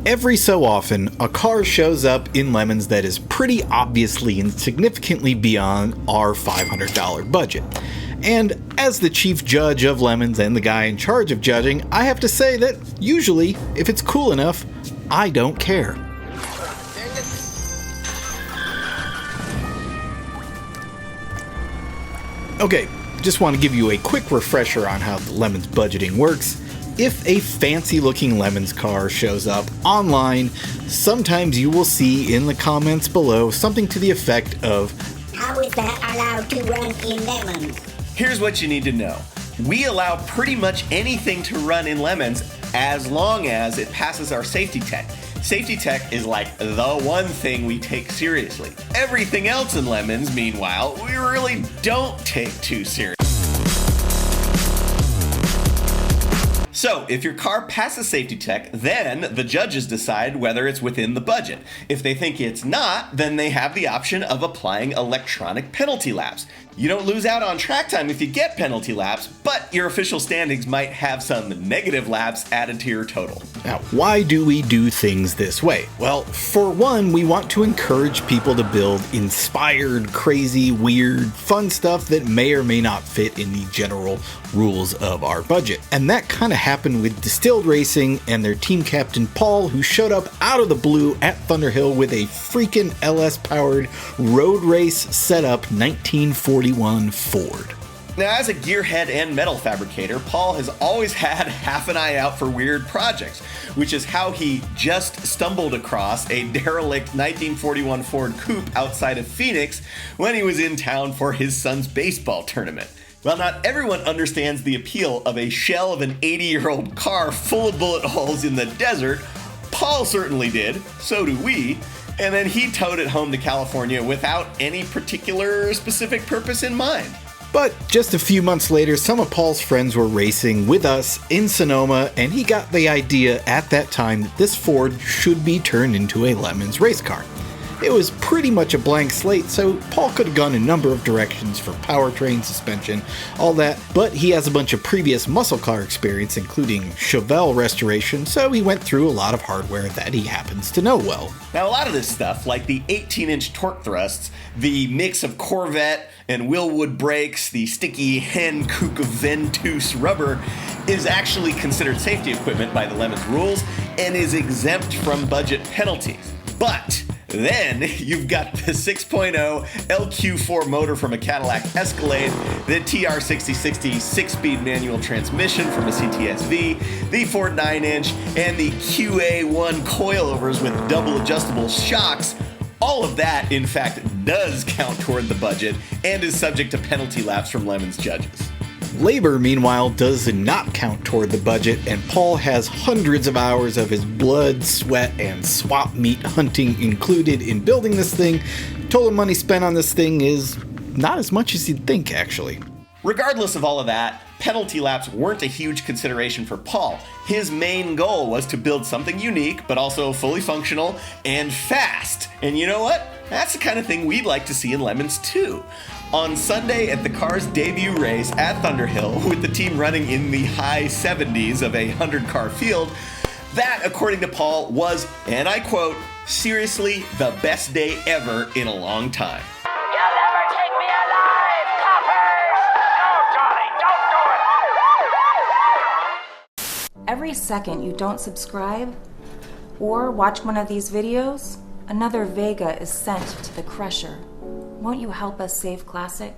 Every so often, a car shows up in Lemons that is pretty obviously and significantly beyond our $500 budget. And as the chief judge of Lemons and the guy in charge of judging, I have to say that usually, if it's cool enough, I don't care. Okay, just want to give you a quick refresher on how the Lemons budgeting works. If a fancy-looking Lemons car shows up online, sometimes you will see in the comments below something to the effect of, "How is that allowed to run in Lemons?" Here's what you need to know. We allow pretty much anything to run in Lemons as long as it passes our safety tech. Safety tech is like the one thing we take seriously. Everything else in Lemons, meanwhile, we really don't take too seriously. So, if your car passes safety tech, then the judges decide whether it's within the budget. If they think it's not, then they have the option of applying electronic penalty laps. You don't lose out on track time if you get penalty laps, but your official standings might have some negative laps added to your total. Now, why do we do things this way? Well, for one, we want to encourage people to build inspired, crazy, weird, fun stuff that may or may not fit in the general rules of our budget. And that kind of happened with Distilled Racing and their team captain Paul, who showed up out of the blue at Thunderhill with a freaking LS-powered road race setup 1941 Ford. Now, as a gearhead and metal fabricator, Paul has always had half an eye out for weird projects, which is how he just stumbled across a derelict 1941 Ford Coupe outside of Phoenix when he was in town for his son's baseball tournament. While not everyone understands the appeal of a shell of an 80-year-old car full of bullet holes in the desert, Paul certainly did, so do we, and then he towed it home to California without any particular specific purpose in mind. But just a few months later, some of Paul's friends were racing with us in Sonoma, and he got the idea at that time that this Ford should be turned into a Lemons race car. It was pretty much a blank slate, so Paul could have gone a number of directions for powertrain, suspension, all that, but he has a bunch of previous muscle car experience, including Chevelle restoration, so he went through a lot of hardware that he happens to know well. Now, a lot of this stuff, like the 18-inch torque thrusts, the mix of Corvette and Willwood brakes, the sticky hen kook of Ventus rubber, is actually considered safety equipment by the Lemons rules and is exempt from budget penalties. But then you've got the 6.0 LQ4 motor from a Cadillac Escalade, the TR6060 6-speed manual transmission from a CTS-V, the Ford 9-inch, and the QA1 coilovers with double adjustable shocks. All of that, in fact, does count toward the budget and is subject to penalty laps from Lemons judges. Labor, meanwhile, does not count toward the budget, and Paul has hundreds of hours of his blood, sweat, and swap meet hunting included in building this thing. Total money spent on this thing is not as much as you'd think, actually. Regardless of all of that, penalty laps weren't a huge consideration for Paul. His main goal was to build something unique, but also fully functional and fast. And you know what? That's the kind of thing we'd like to see in Lemons too. On Sunday at the car's debut race at Thunderhill, with the team running in the high 70s of a 100-car field, that, according to Paul, was, and I quote, seriously the best day ever in a long time. You'll never take me alive, coppers! No, Johnny, don't do it! Every second you don't subscribe or watch one of these videos, another Vega is sent to the crusher. Won't you help us save Classic?